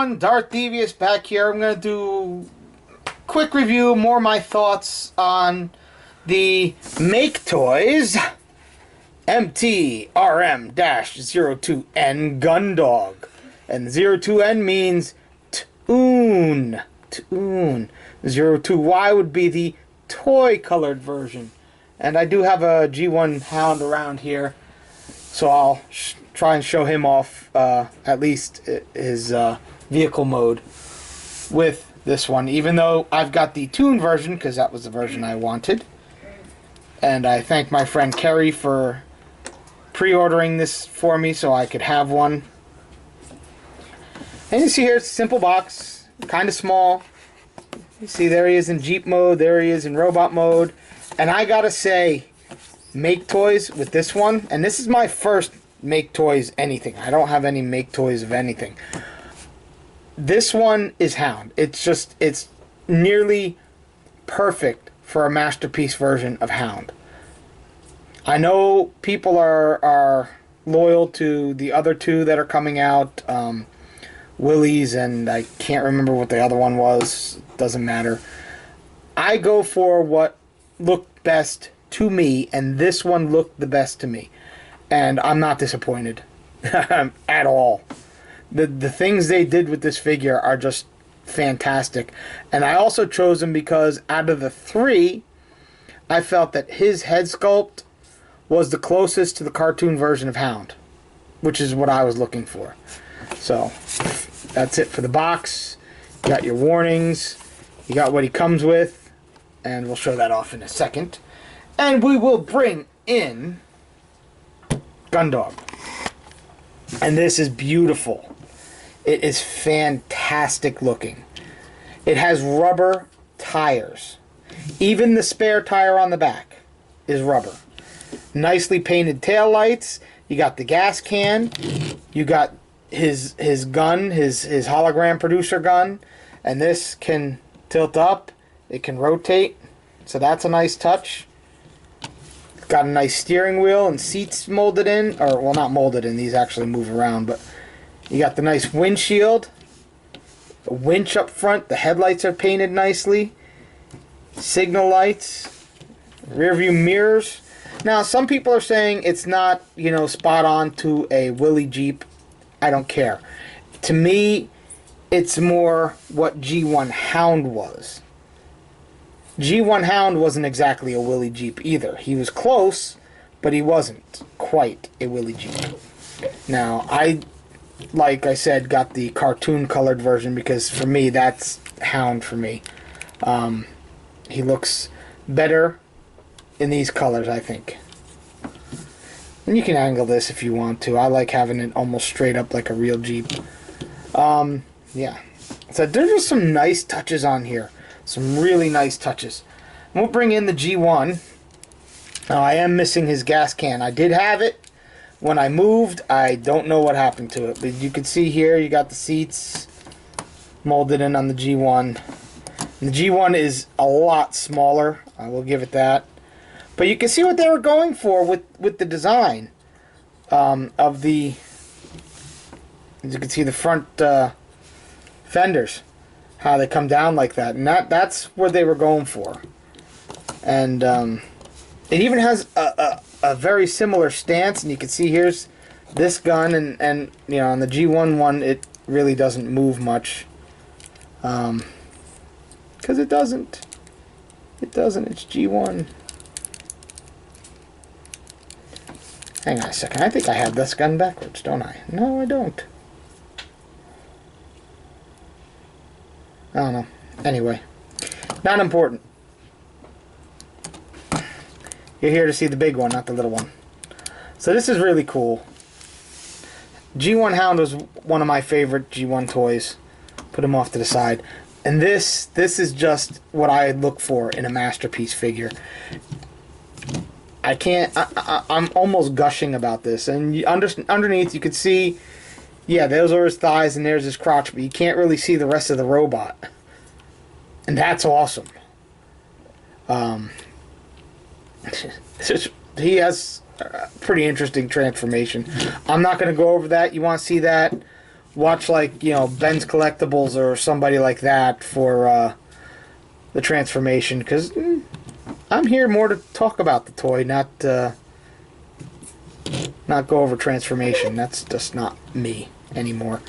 everyone, Darth Devious back here. I'm going to do a quick review, more my thoughts on the Maketoys MTRM-02N Gundog. And 02N means Toon. 02Y would be the toy colored version. And I do have a G1 Hound around here, so I'll try and show him off at least his vehicle mode with this one, even though I've got the Toon version because that was the version I wanted. And I thank my friend Kerry for pre-ordering this for me so I could have one. And you see here, it's a simple box, kind of small. You see there he is in Jeep mode, there he is in robot mode. And I gotta say, Maketoys with this one, and this is my first Maketoys anything. I don't have any Maketoys of anything. This one is Hound. It's nearly perfect for a Masterpiece version of Hound. I know people are loyal to the other two that are coming out, Willie's, and I can't remember what the other one was. Doesn't matter. I go for what looked best to me, and this one looked the best to me. And I'm not disappointed at all. The things they did with this figure are just fantastic. And I also chose him because out of the three, I felt that his head sculpt was the closest to the cartoon version of Hound, which is what I was looking for. So that's it for the box. You got your warnings. You got what he comes with, and we'll show that off in a second. And we will bring in Gundog. And this is beautiful. It is fantastic looking. It has rubber tires. Even the spare tire on the back is rubber. Nicely painted tail lights. You got the gas can. You got his gun, his hologram producer gun. And this can tilt up. It can rotate. So that's a nice touch. Got a nice steering wheel and seats molded in, or well, not molded in, these actually move around, but you got the nice windshield, the winch up front, the headlights are painted nicely, signal lights, rear view mirrors. Now some people are saying it's not, you know, spot on to a Willie Jeep. I don't care. To me, it's more what G1 Hound was. G1 Hound wasn't exactly a Willie Jeep either. He was close, but he wasn't quite a Willie Jeep. Now, like I said, got the cartoon colored version because for me, that's Hound for me. He looks better in these colors, I think. And you can angle this if you want to. I like having it almost straight up like a real Jeep. Yeah. So there's just some nice touches on here. Some really nice touches. And we'll bring in the G1. Now, I am missing his gas can. I did have it when I moved. I don't know what happened to it. But you can see here, you got the seats molded in on the G1. And the G1 is a lot smaller. I will give it that. But you can see what they were going for with the design of the... As you can see, the front fenders. How they come down like that, and that's what they were going for. And it even has a very similar stance, and you can see here's this gun, and you know, on the G1 one it really doesn't move much, because it doesn't, it's G1. Hang on a second, I think I have this gun backwards, don't I? No, I don't. I don't know. Anyway, not important. You're here to see the big one, not the little one. So this is really cool. G1 Hound was one of my favorite G1 toys. Put him off to the side. And this is just what I look for in a Masterpiece figure. I can't... I'm almost gushing about this. And underneath you could see... Yeah, those are his thighs and there's his crotch, but you can't really see the rest of the robot. And that's awesome. He has a pretty interesting transformation. I'm not going to go over that. You want to see that? watch, like, you know, Ben's Collectibles or somebody like that for the transformation, because I'm here more to talk about the toy, not go over transformation. That's just not me anymore.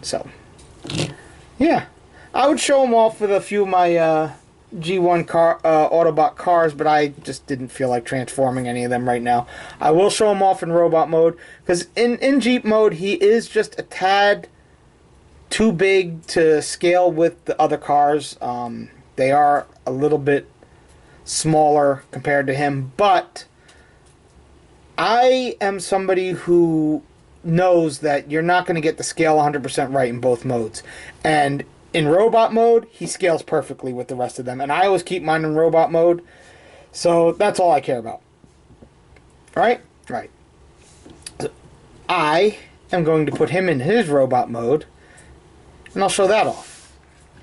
So, yeah. I would show them off with a few of my G1 Autobot cars, but I just didn't feel like transforming any of them right now. I will show them off in robot mode, because in Jeep mode, he is just a tad too big to scale with the other cars. They are a little bit smaller compared to him, but I am somebody who knows that you're not going to get the scale 100% right in both modes. And in robot mode, he scales perfectly with the rest of them. And I always keep mine in robot mode. So that's all I care about. Right? Right. So I am going to put him in his robot mode. And I'll show that off.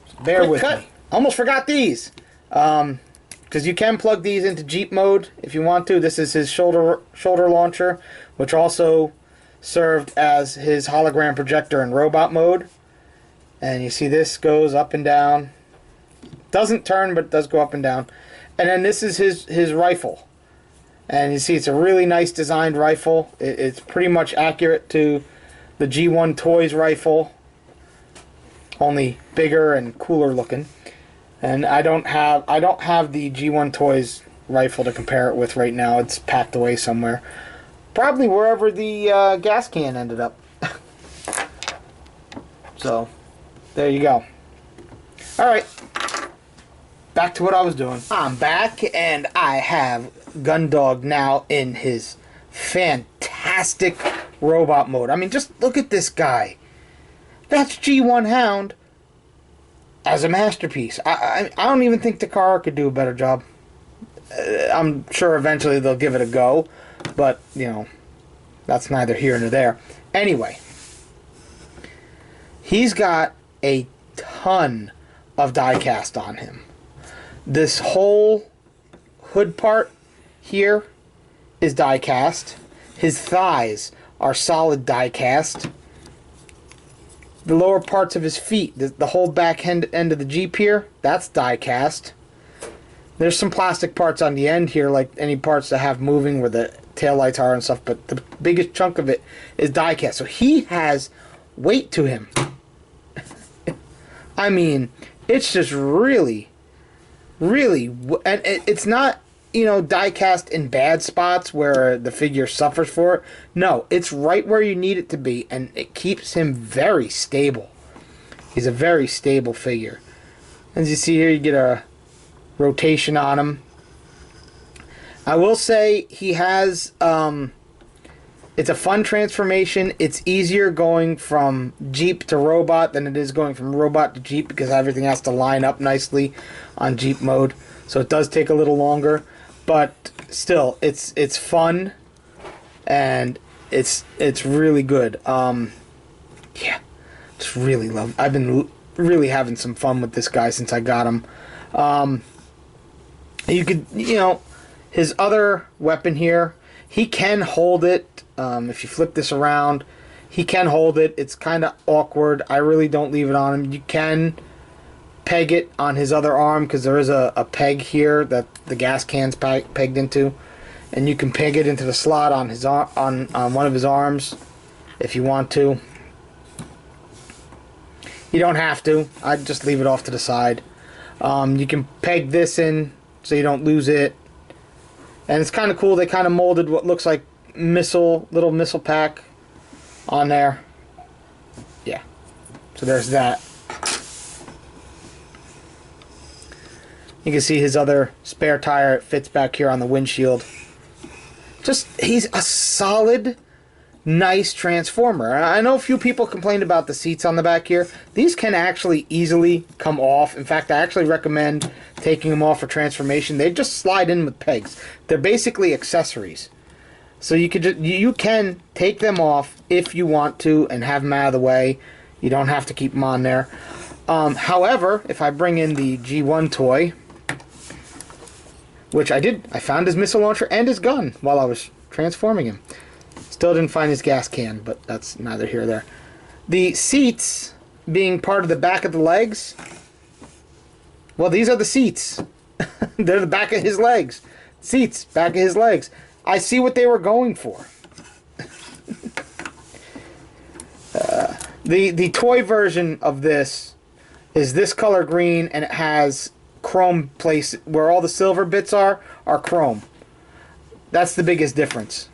So bear with me. Almost forgot these. Because you can plug these into Jeep mode if you want to. This is his shoulder launcher, which also served as his hologram projector in robot mode. And you see this goes up and down. Doesn't turn, but it does go up and down. And then this is his rifle. And you see it's a really nice designed rifle. It's pretty much accurate to the G1 Toys rifle, only bigger and cooler looking. And I don't have the G1 Toys rifle to compare it with right now. It's packed away somewhere. Probably wherever the gas can ended up. So, there you go. Alright. Back to what I was doing. I'm back, and I have Gundog now in his fantastic robot mode. I mean, just look at this guy. That's G1 Hound as a masterpiece. I don't even think the car could do a better job. I'm sure eventually they'll give it a go, but, you know, that's neither here nor there. Anyway, he's got a ton of die cast on him. This whole hood part here is die cast. His thighs are solid die cast. The lower parts of his feet, the whole back end of the Jeep here, that's die cast. There's some plastic parts on the end here, like any parts that have moving where the taillights are and stuff, but the biggest chunk of it is die cast. So he has weight to him. I mean, it's just really, really, and it's not, you know, die cast in bad spots where the figure suffers for it. No, it's right where you need it to be, and it keeps him very stable. He's a very stable figure. As you see here, you get a rotation on him. I will say he has, it's a fun transformation. It's easier going from Jeep to robot than it is going from robot to Jeep, because everything has to line up nicely on Jeep mode. So it does take a little longer. But still, it's fun, and it's really good. Yeah, just really love. I've been really having some fun with this guy since I got him. You could, you know, his other weapon here, he can hold it. If you flip this around, he can hold it. It's kind of awkward. I really don't leave it on him. You can peg it on his other arm, because there is a peg here that the gas can's pegged into, and you can peg it into the slot on his on one of his arms if you want to. You don't have to. I'd just leave it off to the side. You can peg this in so you don't lose it, and it's kind of cool. They kind of molded what looks like little missile pack on there. Yeah, so there's that. You can see his other spare tire. It fits back here on the windshield. Just, he's a solid, nice transformer. I know a few people complained about the seats on the back here. These can actually easily come off. In fact, I actually recommend taking them off for transformation. They just slide in with pegs. They're basically accessories. So you can take them off if you want to and have them out of the way. You don't have to keep them on there. However, if I bring in the G1 toy, which I did. I found his missile launcher and his gun while I was transforming him. Still Still didn't find his gas can, but that's neither here nor there. The seats being part of the back of the legs, well, these are the seats. They're the back of his legs. Seats, back of his legs. I see what they were going for. The toy version of this is this color green, and it has chrome place where all the silver bits are chrome. That's the biggest difference.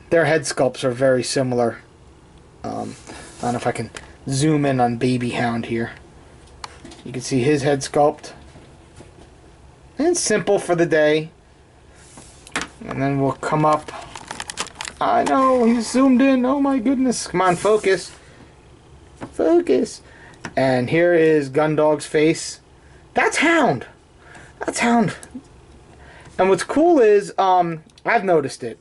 Their head sculpts are very similar. I don't know if I can zoom in on Baby Hound here. You can see his head sculpt. And it's simple for the day. And then we'll come up. I know, he's zoomed in. Oh my goodness. Come on, focus. Focus. And here is Gundog's face. That's Hound. That's Hound. And what's cool is, I've noticed it.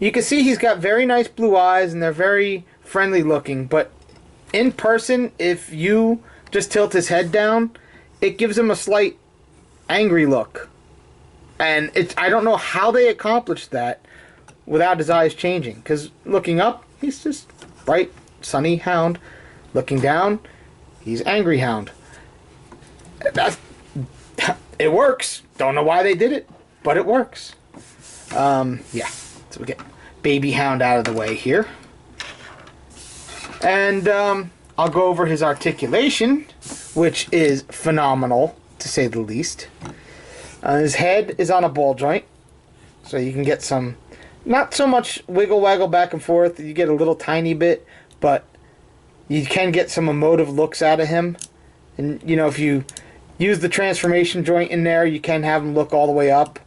You can see he's got very nice blue eyes, and they're very friendly looking. But in person, if you just tilt his head down, it gives him a slight angry look. And I don't know how they accomplished that without his eyes changing. Because looking up, he's just bright, sunny Hound. Looking down, he's angry Hound. It works. Don't know why they did it, but it works. Yeah. So we get Baby Hound out of the way here. And I'll go over his articulation, which is phenomenal, to say the least. His head is on a ball joint, so you can get some, not so much wiggle waggle back and forth. You get a little tiny bit, but you can get some emotive looks out of him. And, you know, if you use the transformation joint in there, you can have him look all the way up,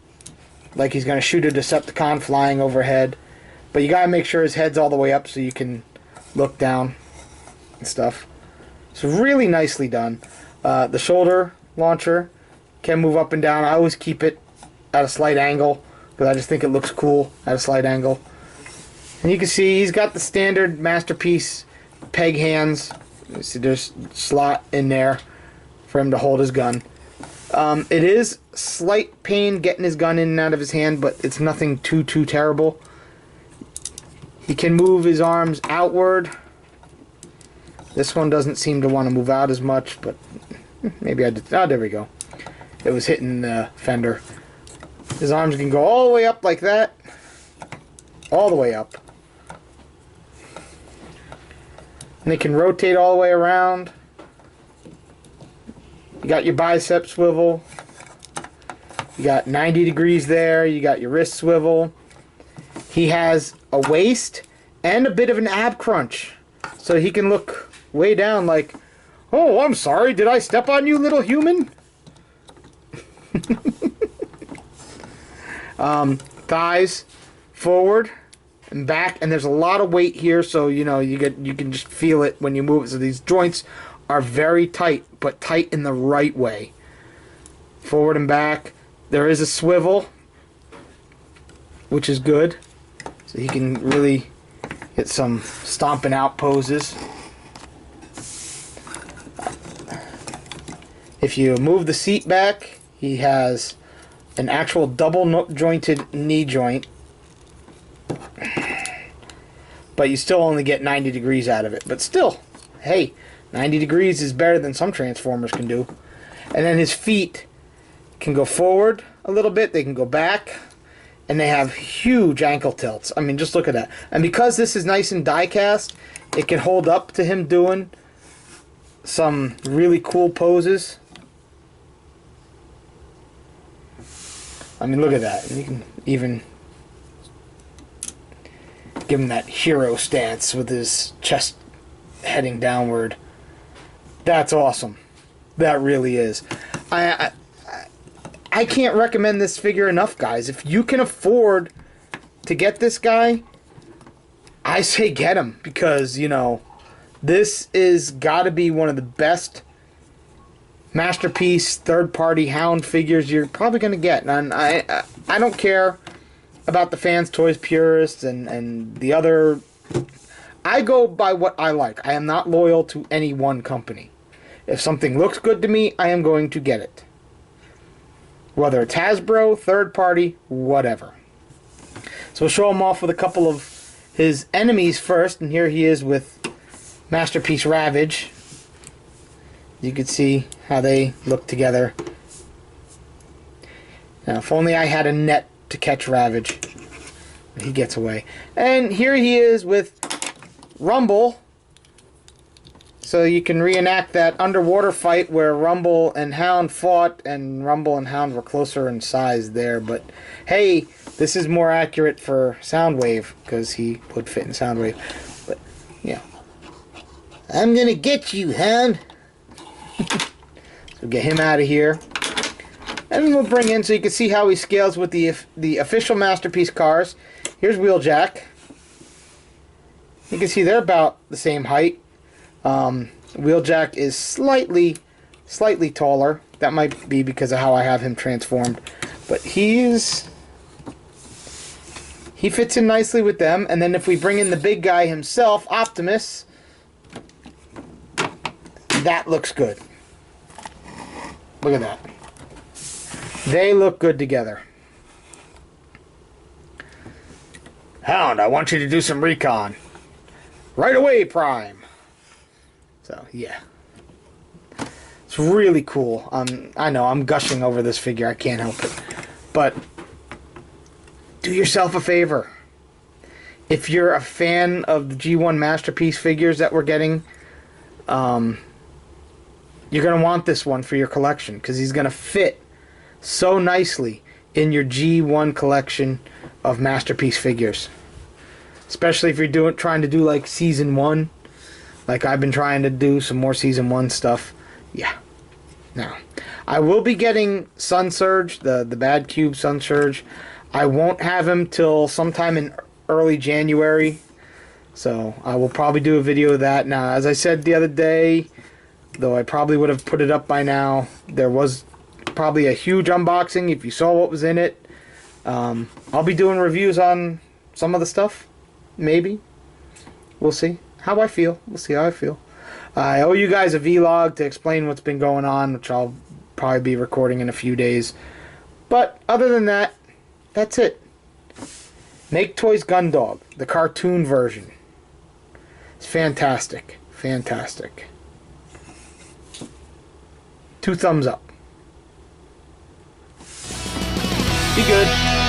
like he's going to shoot a Decepticon flying overhead. But you got to make sure his head's all the way up so you can look down and stuff. So really nicely done. The shoulder launcher can move up and down. I always keep it at a slight angle because I just think it looks cool at a slight angle. And you can see he's got the standard Masterpiece peg hands. You see there's a slot in there for him to hold his gun. It is slight pain getting his gun in and out of his hand, but it's nothing too terrible. He can move his arms outward. This one doesn't seem to want to move out as much, but maybe I did. Oh, there we go. It was hitting the fender. His arms can go all the way up like that. All the way up. And they can rotate all the way around. You got your bicep swivel. You got 90 degrees there. You got your wrist swivel. He has a waist and a bit of an ab crunch. So he can look way down like, oh, I'm sorry, did I step on you, little human? Thighs forward and back, and there's a lot of weight here, so you know you can just feel it when you move it. So these joints are very tight, but tight in the right way. Forward and back. There is a swivel, which is good, so he can really get some stomping out poses. If you move the seat back, he has an actual double jointed knee joint, but you still only get 90 degrees out of it. But still, hey, 90 degrees is better than some Transformers can do. And then his feet can go forward a little bit, they can go back, and they have huge ankle tilts. I mean, just look at that. And because this is nice and die cast, it can hold up to him doing some really cool poses. I mean, look at that. And you can even give him that hero stance with his chest heading downward. That's awesome. That really is. I can't recommend this figure enough, guys. If you can afford to get this guy, I say get him, because, you know, this is got to be one of the best Masterpiece third-party Hound figures you're probably going to get. And I don't care about the fans, toys purists, and the other. I go by what I like. I am not loyal to any one company. If something looks good to me, I am going to get it. whether it's Hasbro, third party, whatever. So we'll show him off with a couple of his enemies first, and here he is with Masterpiece Ravage. You can see how they look together. Now, if only I had a net to catch Ravage. He gets away. And here he is with Rumble. So you can reenact that underwater fight where Rumble and Hound fought, and Rumble and Hound were closer in size there. But hey, this is more accurate for Soundwave, because he would fit in Soundwave. But, yeah. I'm gonna get you, Hound. So get him out of here. And then we'll bring in, so you can see how he scales with the official Masterpiece cars. Here's Wheeljack. You can see they're about the same height. Wheeljack is slightly taller. That might be because of how I have him transformed. But he fits in nicely with them. And then if we bring in the big guy himself, Optimus, that looks good. Look at that. They look good together. Hound, I want you to do some recon. Right away, Prime. So, yeah. It's really cool. I know, I'm gushing over this figure. I can't help it. But, do yourself a favor. If you're a fan of the G1 Masterpiece figures that we're getting, you're going to want this one for your collection, because he's going to fit so nicely in your G1 collection of Masterpiece figures. Especially if you're trying to do like Season 1. Like I've been trying to do some more Season 1 stuff. Yeah. Now, I will be getting Sun Surge, the Bad Cube Sun Surge. I won't have him till sometime in early January. So I will probably do a video of that. Now, as I said the other day, though I probably would have put it up by now, there was probably a huge unboxing if you saw what was in it. I'll be doing reviews on some of the stuff. Maybe. We'll see how I feel. We'll see how I feel. I owe you guys a vlog to explain what's been going on, which I'll probably be recording in a few days. But other than that, that's it. Maketoys Gundog, the cartoon version. It's fantastic. Fantastic. 2 thumbs up. Be good.